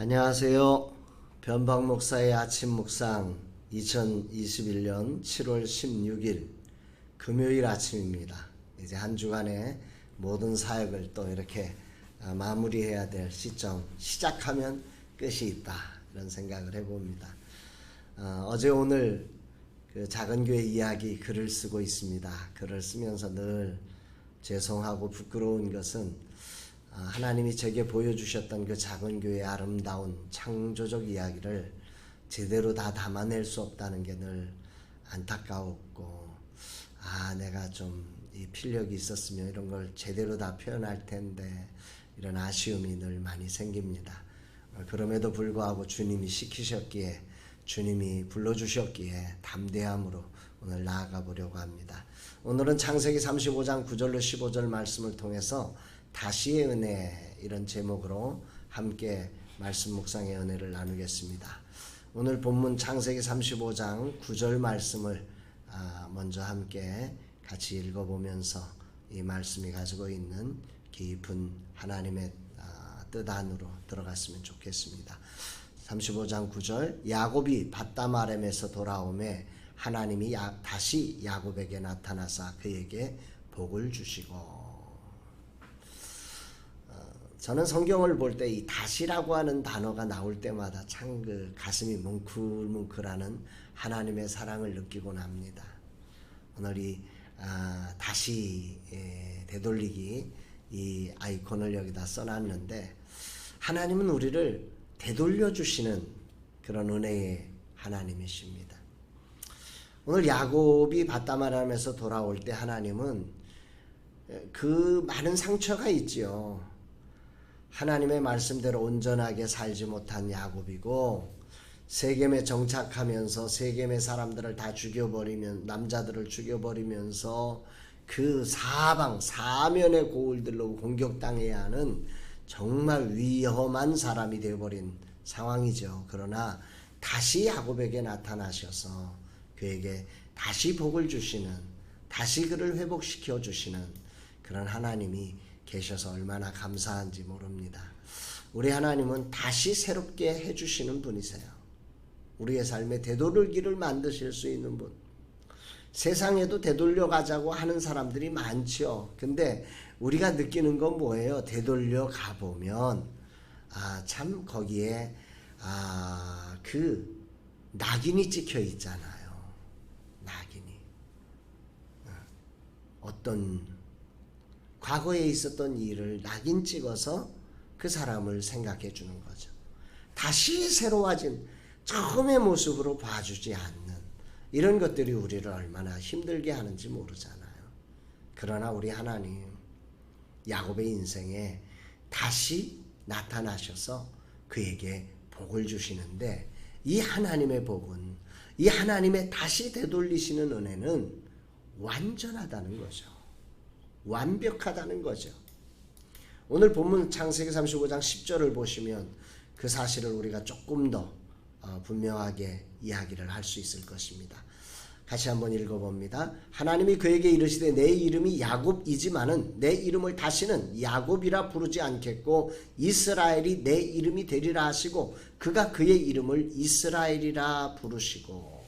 안녕하세요. 변박 목사의 아침 묵상 2021년 7월 16일 금요일 아침입니다. 이제 한 주간의 모든 사역을 또 이렇게 마무리해야 될 시점, 시작하면 끝이 있다 이런 생각을 해봅니다. 어제 오늘 그 작은 교회 이야기 글을 쓰고 있습니다. 글을 쓰면서 늘 죄송하고 부끄러운 것은 하나님이 제게 보여주셨던 그 작은 교회의 아름다운 창조적 이야기를 제대로 다 담아낼 수 없다는 게 늘 안타까웠고, 내가 좀 이 필력이 있었으면 이런 걸 제대로 다 표현할 텐데 이런 아쉬움이 늘 많이 생깁니다. 그럼에도 불구하고 주님이 시키셨기에, 주님이 불러주셨기에 담대함으로 오늘 나아가 보려고 합니다. 오늘은 창세기 35장 9절로 15절 말씀을 통해서 다시의 은혜 이런 제목으로 함께 말씀 묵상의 은혜를 나누겠습니다. 오늘 본문 창세기 35장 9절 말씀을 먼저 함께 같이 읽어보면서 이 말씀이 가지고 있는 깊은 하나님의 뜻 안으로 들어갔으면 좋겠습니다. 35장 9절 야곱이 밧담 아람에서 돌아오매 하나님이 다시 야곱에게 나타나사 그에게 복을 주시고. 저는 성경을 볼 때 이 다시라고 하는 단어가 나올 때마다 참 그 가슴이 뭉클뭉클하는 하나님의 사랑을 느끼곤 합니다. 오늘 이 다시 되돌리기 이 아이콘을 여기다 써놨는데, 하나님은 우리를 되돌려 주시는 그런 은혜의 하나님이십니다. 오늘 야곱이 밧담 아람에서 돌아올 때 하나님은 그 많은 상처가 있지요. 하나님의 말씀대로 온전하게 살지 못한 야곱이고, 세겜에 정착하면서 세겜의 사람들을 다 죽여버리면, 남자들을 죽여버리면서 그 사면의 고을들로 공격당해야 하는 정말 위험한 사람이 되어버린 상황이죠. 그러나 다시 야곱에게 나타나셔서 그에게 다시 복을 주시는, 다시 그를 회복시켜 주시는 그런 하나님이 계셔서 얼마나 감사한지 모릅니다. 우리 하나님은 다시 새롭게 해주시는 분이세요. 우리의 삶에 되돌리기를 만드실 수 있는 분. 세상에도 되돌려 가자고 하는 사람들이 많죠. 근데 우리가 느끼는 건 뭐예요? 되돌려 가보면 참 거기에 그 낙인이 찍혀 있잖아요. 낙인이. 어떤 과거에 있었던 일을 낙인 찍어서 그 사람을 생각해 주는 거죠. 다시 새로워진 처음의 모습으로 봐주지 않는 이런 것들이 우리를 얼마나 힘들게 하는지 모르잖아요. 그러나 우리 하나님, 야곱의 인생에 다시 나타나셔서 그에게 복을 주시는데, 이 하나님의 복은, 이 하나님의 다시 되돌리시는 은혜는 완전하다는 거죠. 완벽하다는 거죠. 오늘 본문 창세기 35장 10절을 보시면 그 사실을 우리가 조금 더 분명하게 이야기를 할 수 있을 것입니다. 같이 한번 읽어봅니다. 하나님이 그에게 이르시되 내 이름이 야곱이지만은 내 이름을 다시는 야곱이라 부르지 않겠고 이스라엘이 내 이름이 되리라 하시고 그가 그의 이름을 이스라엘이라 부르시고.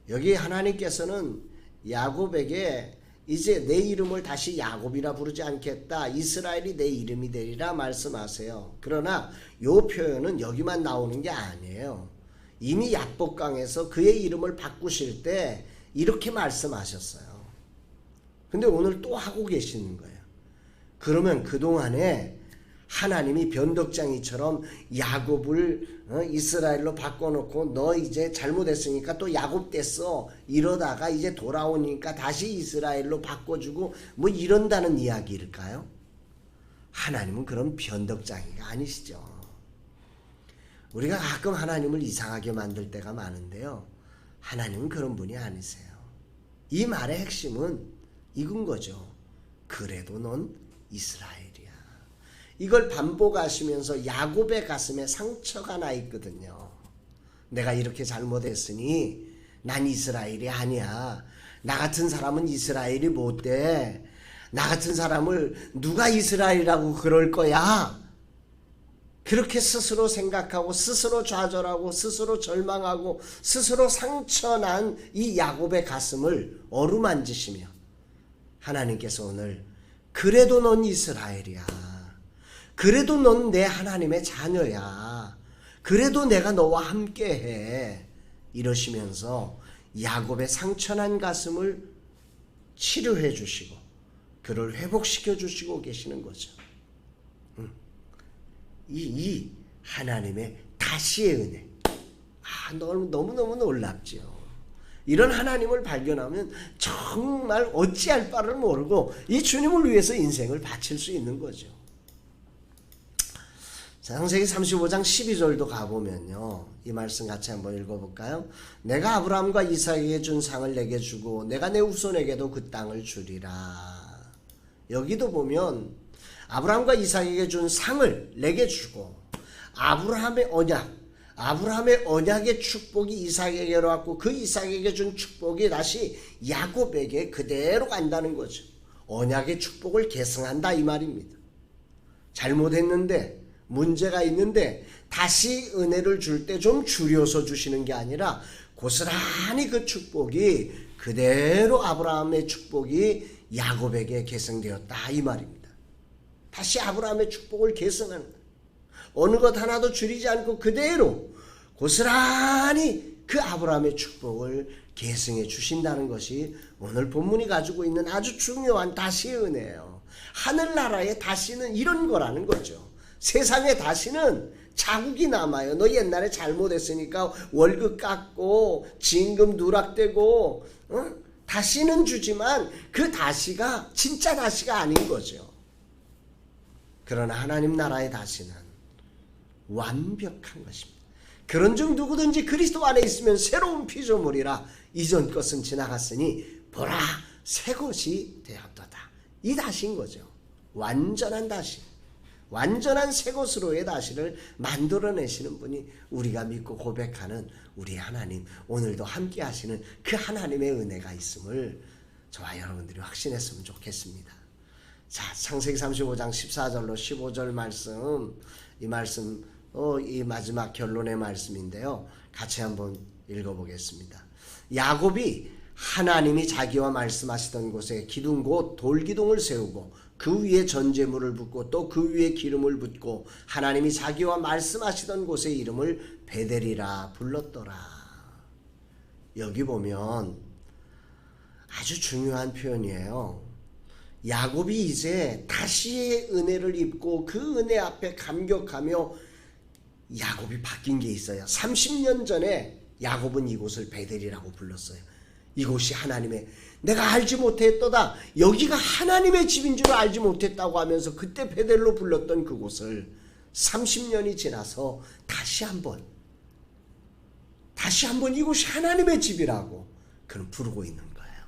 여기 하나님께서는 야곱에게 이제 내 이름을 다시 야곱이라 부르지 않겠다, 이스라엘이 내 이름이 되리라 말씀하세요. 그러나 이 표현은 여기만 나오는 게 아니에요. 이미 야복강에서 그의 이름을 바꾸실 때 이렇게 말씀하셨어요. 근데 오늘 또 하고 계시는 거예요. 그러면 그동안에 하나님이 변덕장이처럼 야곱을 이스라엘로 바꿔놓고 너 이제 잘못했으니까 또 야곱 됐어 이러다가 이제 돌아오니까 다시 이스라엘로 바꿔주고 뭐 이런다는 이야기일까요? 하나님은 그런 변덕장이가 아니시죠. 우리가 가끔 하나님을 이상하게 만들 때가 많은데요, 하나님은 그런 분이 아니세요. 이 말의 핵심은 이건 거죠. 그래도 넌 이스라엘이야. 이걸 반복하시면서 야곱의 가슴에 상처가 나 있거든요. 내가 이렇게 잘못했으니 난 이스라엘이 아니야. 나 같은 사람은 이스라엘이 못 돼. 나 같은 사람을 누가 이스라엘이라고 그럴 거야. 그렇게 스스로 생각하고 스스로 좌절하고 스스로 절망하고 스스로 상처난 이 야곱의 가슴을 어루만지시며 하나님께서 오늘 그래도 넌 이스라엘이야. 그래도 넌 내 하나님의 자녀야. 그래도 내가 너와 함께해. 이러시면서 야곱의 상처난 가슴을 치료해 주시고 그를 회복시켜 주시고 계시는 거죠. 이 하나님의 다시의 은혜. 너무너무 놀랍지요. 이런 하나님을 발견하면 정말 어찌할 바를 모르고 이 주님을 위해서 인생을 바칠 수 있는 거죠. 창세기 35장 12절도 가보면요. 이 말씀 같이 한번 읽어볼까요? 내가 아브라함과 이삭에게 준 상을 내게 주고 내가 내 후손에게도 그 땅을 주리라. 여기도 보면 아브라함과 이삭에게 준 상을 내게 주고 아브라함의 언약의 축복이 이삭에게로 왔고 그 이삭에게 준 축복이 다시 야곱에게 그대로 간다는 거죠. 언약의 축복을 계승한다 이 말입니다. 잘못했는데 문제가 있는데 다시 은혜를 줄 때 좀 줄여서 주시는 게 아니라 고스란히 그 축복이 그대로 아브라함의 축복이 야곱에게 계승되었다 이 말입니다. 다시 아브라함의 축복을 계승하는 거예요. 어느 것 하나도 줄이지 않고 그대로 고스란히 그 아브라함의 축복을 계승해 주신다는 것이 오늘 본문이 가지고 있는 아주 중요한 다시의 은혜예요. 하늘나라의 다시는 이런 거라는 거죠. 세상의 다시는 자국이 남아요. 너 옛날에 잘못했으니까 월급 깎고 진금 누락되고 다시는 주지만 그 다시가 진짜 다시가 아닌 거죠. 그러나 하나님 나라의 다시는 완벽한 것입니다. 그런즉 누구든지 그리스도 안에 있으면 새로운 피조물이라 이전 것은 지나갔으니 보라 새 것이 되었도다. 이 다시인 거죠. 완전한 다시. 완전한 새 것으로의 다시를 만들어내시는 분이 우리가 믿고 고백하는 우리 하나님, 오늘도 함께 하시는 그 하나님의 은혜가 있음을 저와 여러분들이 확신했으면 좋겠습니다. 자, 창세기 35장 14절로 15절 말씀, 이 말씀 이 마지막 결론의 말씀인데요. 같이 한번 읽어보겠습니다. 야곱이 하나님이 자기와 말씀하시던 곳에 기둥 곧 돌기둥을 세우고 그 위에 전제물을 붓고 또 그 위에 기름을 붓고 하나님이 자기와 말씀하시던 곳의 이름을 베델이라 불렀더라. 여기 보면 아주 중요한 표현이에요. 야곱이 이제 다시의 은혜를 입고 그 은혜 앞에 감격하며 야곱이 바뀐 게 있어요. 30년 전에 야곱은 이곳을 베델이라고 불렀어요. 이곳이 하나님의, 내가 알지 못했도다, 여기가 하나님의 집인 줄 알지 못했다고 하면서 그때 베델로 불렀던 그곳을 30년이 지나서 다시 한번 이곳이 하나님의 집이라고 그는 부르고 있는 거예요.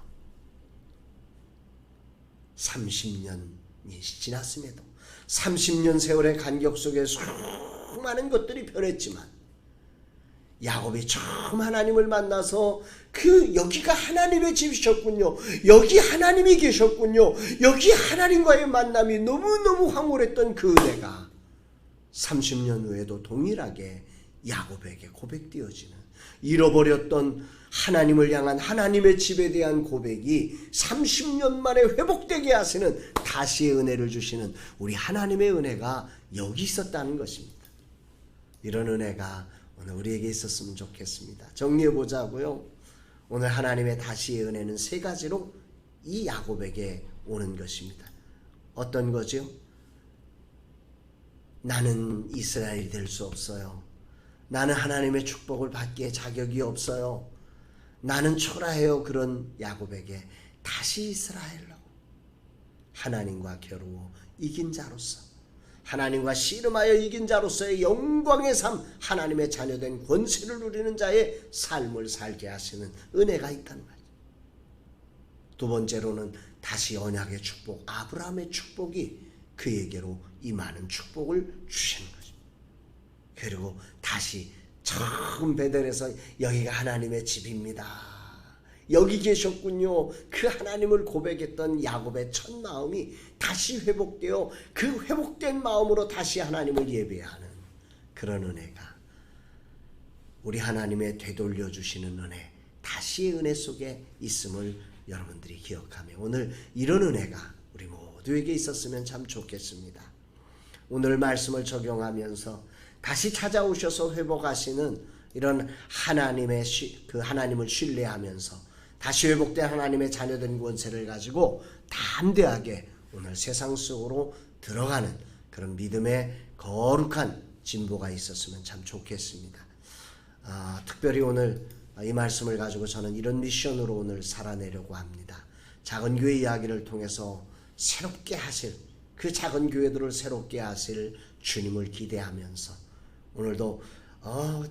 30년이 지났음에도 30년 세월의 간격 속에 수많은 것들이 변했지만 야곱이 처음 하나님을 만나서 여기가 하나님의 집이셨군요. 여기 하나님이 계셨군요. 여기 하나님과의 만남이 너무너무 황홀했던 그 은혜가 30년 후에도 동일하게 야곱에게 고백되어지는, 잃어버렸던 하나님을 향한 하나님의 집에 대한 고백이 30년 만에 회복되게 하시는 다시의 은혜를 주시는 우리 하나님의 은혜가 여기 있었다는 것입니다. 이런 은혜가 오늘 우리에게 있었으면 좋겠습니다. 정리해 보자고요. 오늘 하나님의 다시의 은혜는 세 가지로 이 야곱에게 오는 것입니다. 어떤 거죠? 나는 이스라엘이 될 수 없어요. 나는 하나님의 축복을 받기에 자격이 없어요. 나는 초라해요. 그런 야곱에게 다시 이스라엘로 하나님과 겨루어 이긴 자로서, 하나님과 씨름하여 이긴 자로서의 영광의 삶, 하나님의 자녀된 권세를 누리는 자의 삶을 살게 하시는 은혜가 있다는 거죠. 두 번째로는 다시 언약의 축복, 아브라함의 축복이 그에게로 임하는 축복을 주시는 거죠. 그리고 다시 처음 베델에서 여기가 하나님의 집입니다, 여기 계셨군요, 그 하나님을 고백했던 야곱의 첫 마음이 다시 회복되어 그 회복된 마음으로 다시 하나님을 예배하는 그런 은혜가 우리 하나님의 되돌려 주시는 은혜, 다시의 은혜 속에 있음을 여러분들이 기억하며 오늘 이런 은혜가 우리 모두에게 있었으면 참 좋겠습니다. 오늘 말씀을 적용하면서 다시 찾아오셔서 회복하시는 이런 하나님을 신뢰하면서 다시 회복된 하나님의 자녀된 권세를 가지고 담대하게 오늘 세상 속으로 들어가는 그런 믿음의 거룩한 진보가 있었으면 참 좋겠습니다. 특별히 오늘 이 말씀을 가지고 저는 이런 미션으로 오늘 살아내려고 합니다. 작은 교회 이야기를 통해서 새롭게 하실, 그 작은 교회들을 새롭게 하실 주님을 기대하면서 오늘도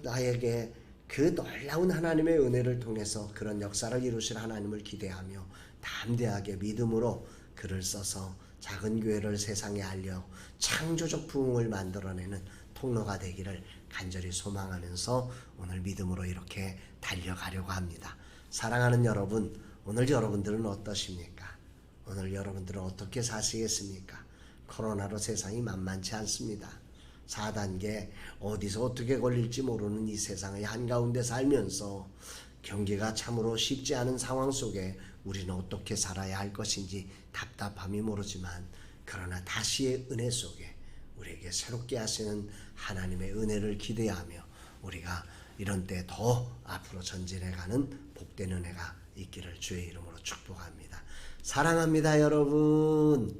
나에게 그 놀라운 하나님의 은혜를 통해서 그런 역사를 이루실 하나님을 기대하며 담대하게 믿음으로 글을 써서 작은 교회를 세상에 알려 창조적 부흥을 만들어내는 통로가 되기를 간절히 소망하면서 오늘 믿음으로 이렇게 달려가려고 합니다. 사랑하는 여러분, 오늘 여러분들은 어떠십니까? 오늘 여러분들은 어떻게 사시겠습니까? 코로나로 세상이 만만치 않습니다. 4단계 어디서 어떻게 걸릴지 모르는 이 세상의 한가운데 살면서 경기가 참으로 쉽지 않은 상황 속에 우리는 어떻게 살아야 할 것인지 답답함이 모르지만 그러나 다시의 은혜 속에 우리에게 새롭게 하시는 하나님의 은혜를 기대하며 우리가 이런 때 더 앞으로 전진해가는 복된 은혜가 있기를 주의 이름으로 축복합니다. 사랑합니다, 여러분.